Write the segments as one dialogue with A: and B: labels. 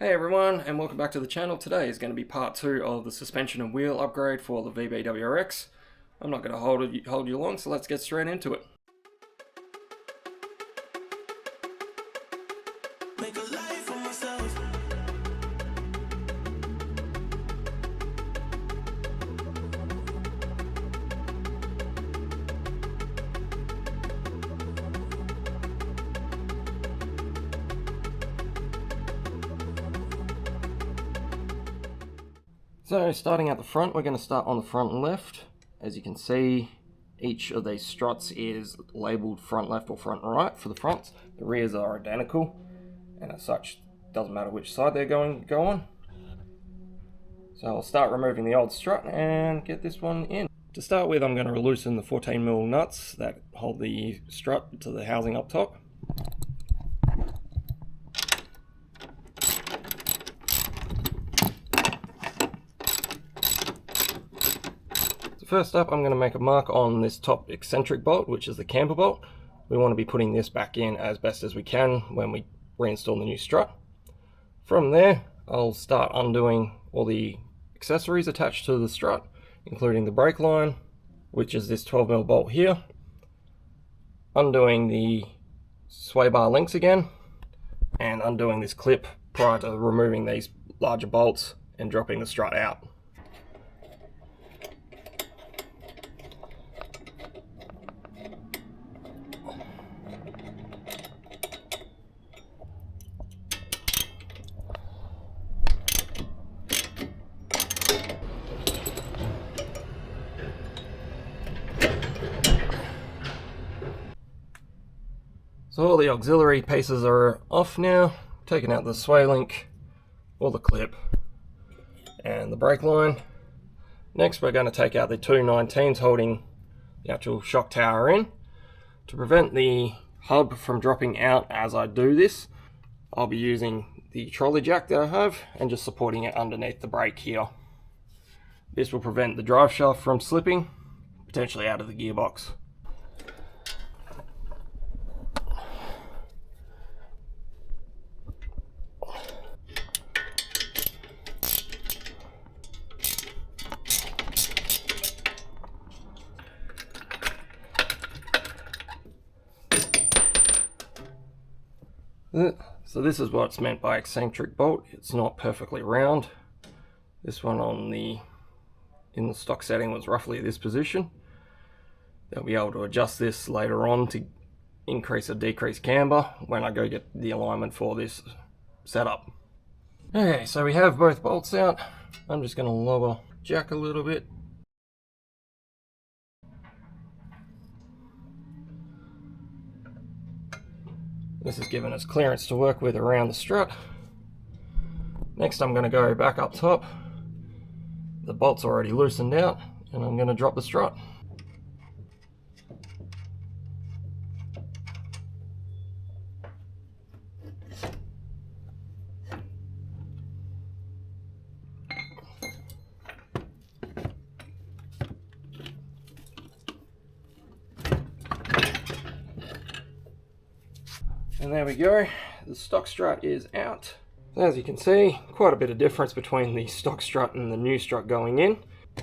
A: Hey everyone, and welcome back to the channel. Today is going to be part 2 of the suspension and wheel upgrade for the VB WRX. I'm not going to hold you long, so let's get straight into it. Make a life for myself. So starting at the front, we're going to start on the front left. As you can see, each of these struts is labelled front left or front right for the fronts. The rears are identical, and as such, doesn't matter which side they're going to go on. So I'll start removing the old strut and get this one in. To start with, I'm going to loosen the 14mm nuts that hold the strut to the housing up top. First up, I'm going to make a mark on this top eccentric bolt, which is the camber bolt. We want to be putting this back in as best as we can when we reinstall the new strut. From there, I'll start undoing all the accessories attached to the strut, including the brake line, which is this 12mm bolt here, undoing the sway bar links again, and undoing this clip prior to removing these larger bolts and dropping the strut out. So all the auxiliary pieces are off now, taking out the sway link, or the clip, and the brake line. Next we're going to take out the two 19s holding the actual shock tower in. To prevent the hub from dropping out as I do this, I'll be using the trolley jack that I have and just supporting it underneath the brake here. This will prevent the drive shaft from slipping, potentially out of the gearbox. So this is what's meant by eccentric bolt. It's not perfectly round. This one in the stock setting was roughly this position. They'll be able to adjust this later on to increase or decrease camber when I go get the alignment for this setup. Okay, so we have both bolts out. I'm just going to lower jack a little bit. This has given us clearance to work with around the strut. Next I'm going to go back up top. The bolt's already loosened out, and I'm going to drop the strut. And there we go, the stock strut is out. As you can see, quite a bit of difference between the stock strut and the new strut going in.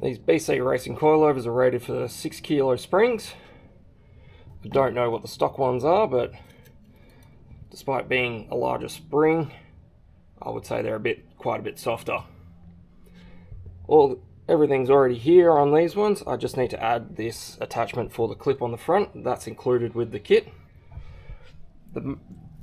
A: These BC Racing coilovers are rated for 6 kilo springs. I don't know what the stock ones are, but despite being a larger spring, I would say they're quite a bit softer. Everything's already here on these ones. I just need to add this attachment for the clip on the front. That's included with the kit.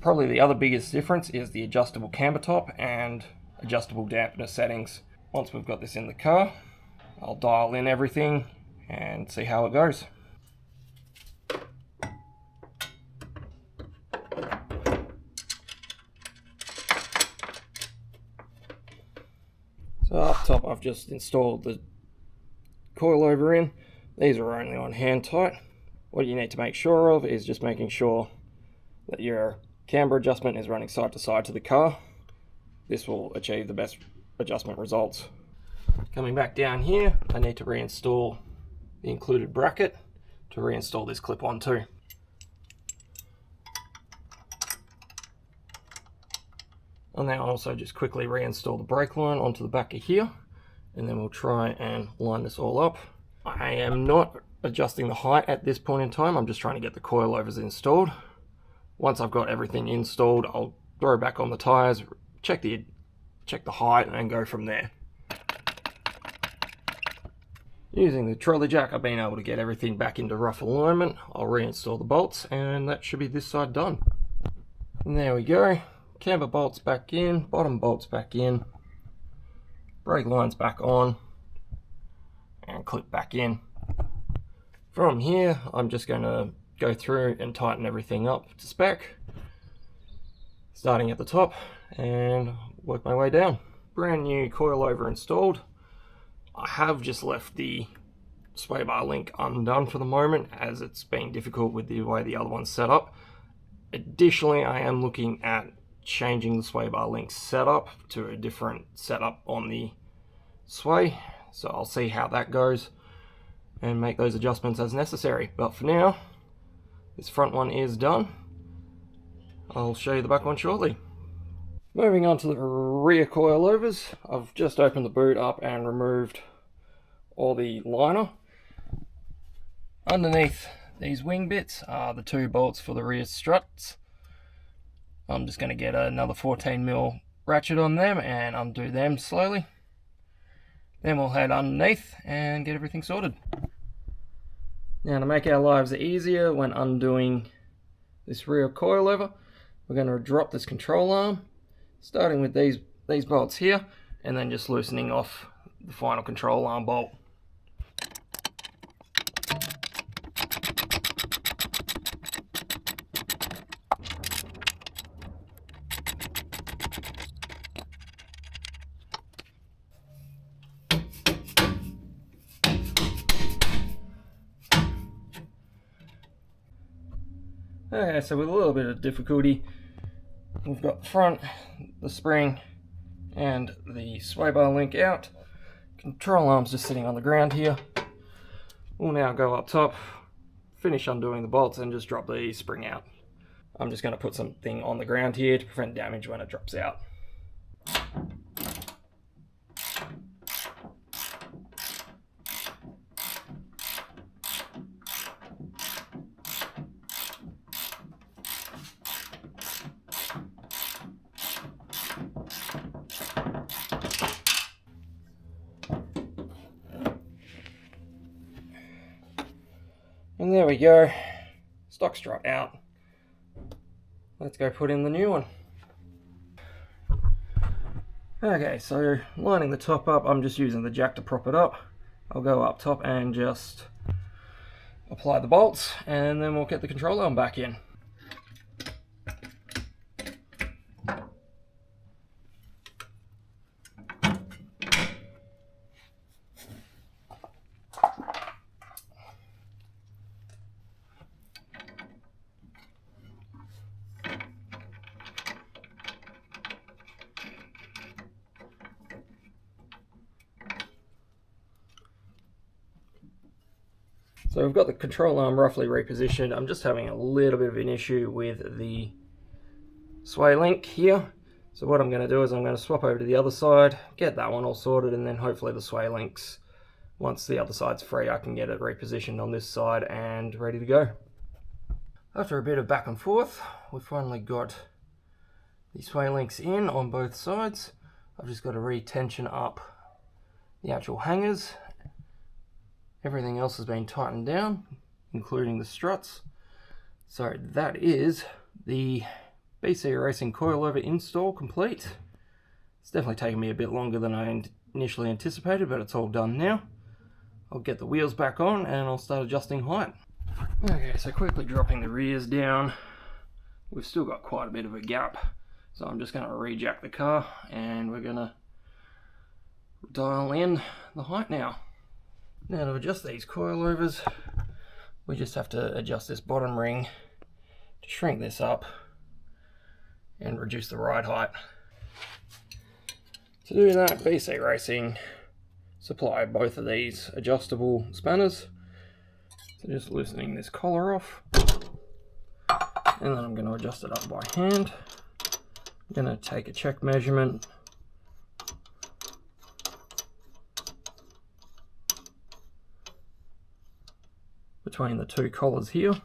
A: Probably the other biggest difference is the adjustable camber top and adjustable dampener settings. Once we've got this in the car, I'll dial in everything and see how it goes. So up top I've just installed the coilover in. These are only on hand tight. What you need to make sure of is just making sure that your camber adjustment is running side to side to the car. This will achieve the best adjustment results. Coming back down here, I need to reinstall the included bracket to reinstall this clip on too. I'll now also just quickly reinstall the brake line onto the back of here, and then we'll try and line this all up. I am not adjusting the height at this point in time, I'm just trying to get the coilovers installed. Once I've got everything installed, I'll throw back on the tires, check the height, and go from there. Using the trolley jack, I've been able to get everything back into rough alignment. I'll reinstall the bolts, and that should be this side done. And there we go. Camber bolts back in, bottom bolts back in, brake lines back on, and clip back in. From here, I'm just going to go through and tighten everything up to spec, starting at the top, and work my way down. Brand new coilover installed. I have just left the sway bar link undone for the moment, as it's been difficult with the way the other one's set up. Additionally, I am looking at changing the sway bar link setup to a different setup on the sway, so I'll see how that goes and make those adjustments as necessary. But for now, this front one is done. I'll show you the back one shortly. Moving on to the rear coilovers, I've just opened the boot up and removed all the liner. Underneath these wing bits are the 2 bolts for the rear struts. I'm just going to get another 14mm ratchet on them and undo them slowly. Then we'll head underneath and get everything sorted. Now, to make our lives easier when undoing this rear coilover, we're going to drop this control arm, starting with these bolts here, and then just loosening off the final control arm bolt. Okay, so with a little bit of difficulty, we've got the front, the spring, and the sway bar link out. Control arm's just sitting on the ground here. We'll now go up top, finish undoing the bolts, and just drop the spring out. I'm just going to put something on the ground here to prevent damage when it drops out. And there we go, stock strut out. Let's go put in the new one. Okay, so lining the top up, I'm just using the jack to prop it up. I'll go up top and just apply the bolts, and then we'll get the control arm back in. So we've got the control arm roughly repositioned. I'm just having a little bit of an issue with the sway link here. So what I'm going to do is I'm going to swap over to the other side, get that one all sorted, and then hopefully the sway links, once the other side's free, I can get it repositioned on this side and ready to go. After a bit of back and forth, we've finally got the sway links in on both sides. I've just got to re-tension up the actual hangers. Everything else has been tightened down, including the struts. So that is the BC Racing coilover install complete. It's definitely taken me a bit longer than I initially anticipated, but it's all done now. I'll get the wheels back on and I'll start adjusting height. Okay, so quickly dropping the rears down. We've still got quite a bit of a gap, so I'm just going to rejack the car and we're going to dial in the height now. Now, to adjust these coilovers, we just have to adjust this bottom ring to shrink this up and reduce the ride height. To do that, BC Racing supply both of these adjustable spanners. So just loosening this collar off, and then I'm going to adjust it up by hand. I'm going to take a check measurement. Between the two collars here.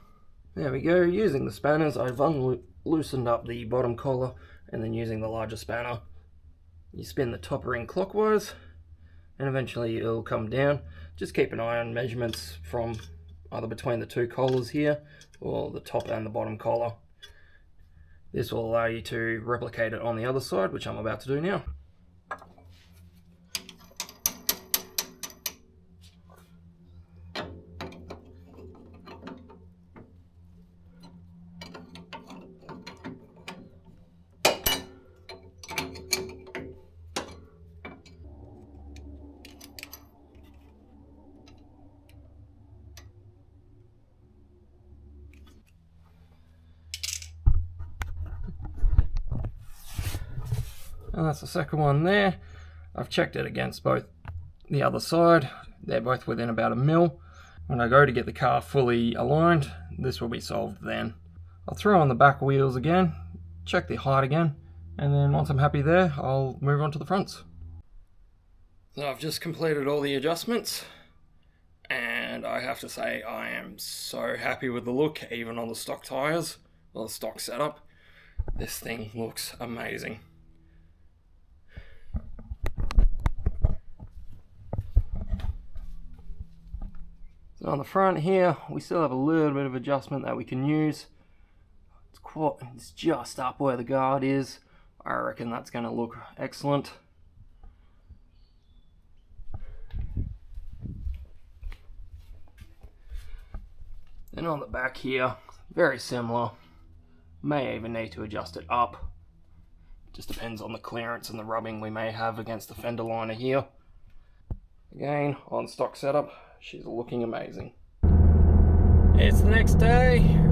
A: There we go. Using the spanners, I've loosened up the bottom collar, and then using the larger spanner, you spin the top ring clockwise, and eventually it'll come down. Just keep an eye on measurements from either between the two collars here, or the top and the bottom collar. This will allow you to replicate it on the other side, which I'm about to do now. And that's the second one there. I've checked it against both the other side. They're both within about 1 mil. When I go to get the car fully aligned, this will be solved then. I'll throw on the back wheels again, check the height again, and then once I'm happy there, I'll move on to the fronts. So I've just completed all the adjustments, and I have to say I am so happy with the look, even on the stock tyres, or the stock setup. This thing looks amazing. So on the front here, we still have a little bit of adjustment that we can use. It's just up where the guard is. I reckon that's going to look excellent. And on the back here, very similar. May even need to adjust it up. Just depends on the clearance and the rubbing we may have against the fender liner here. Again, on stock setup, she's looking amazing. It's the next day.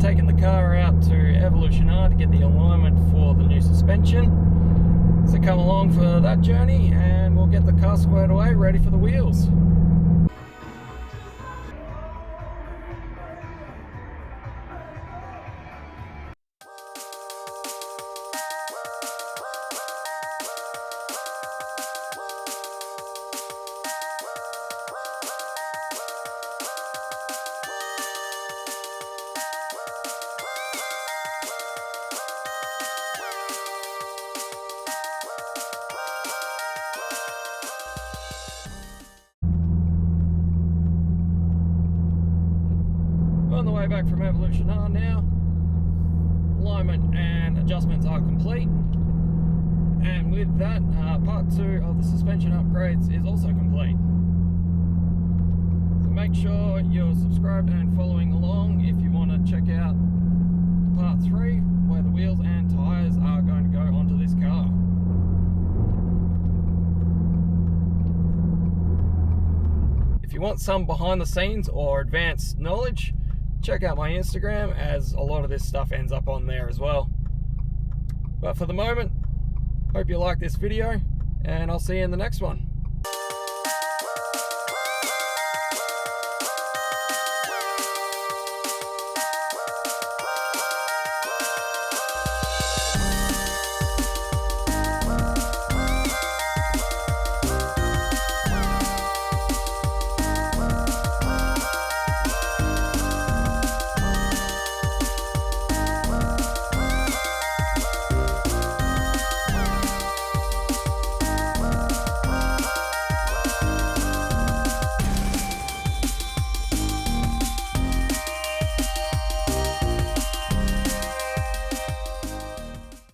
A: Taking the car out to Evolution R to get the alignment for the new suspension. So come along for that journey and we'll get the car squared away, ready for the wheels. On the way back from Evolution R now. Alignment and adjustments are complete. And with that, part 2 of the suspension upgrades is also complete. So make sure you're subscribed and following along if you want to check out part 3, where the wheels and tyres are going to go onto this car. If you want some behind the scenes or advanced knowledge, check out my Instagram, as a lot of this stuff ends up on there as well. But for the moment, hope you like this video, and I'll see you in the next one.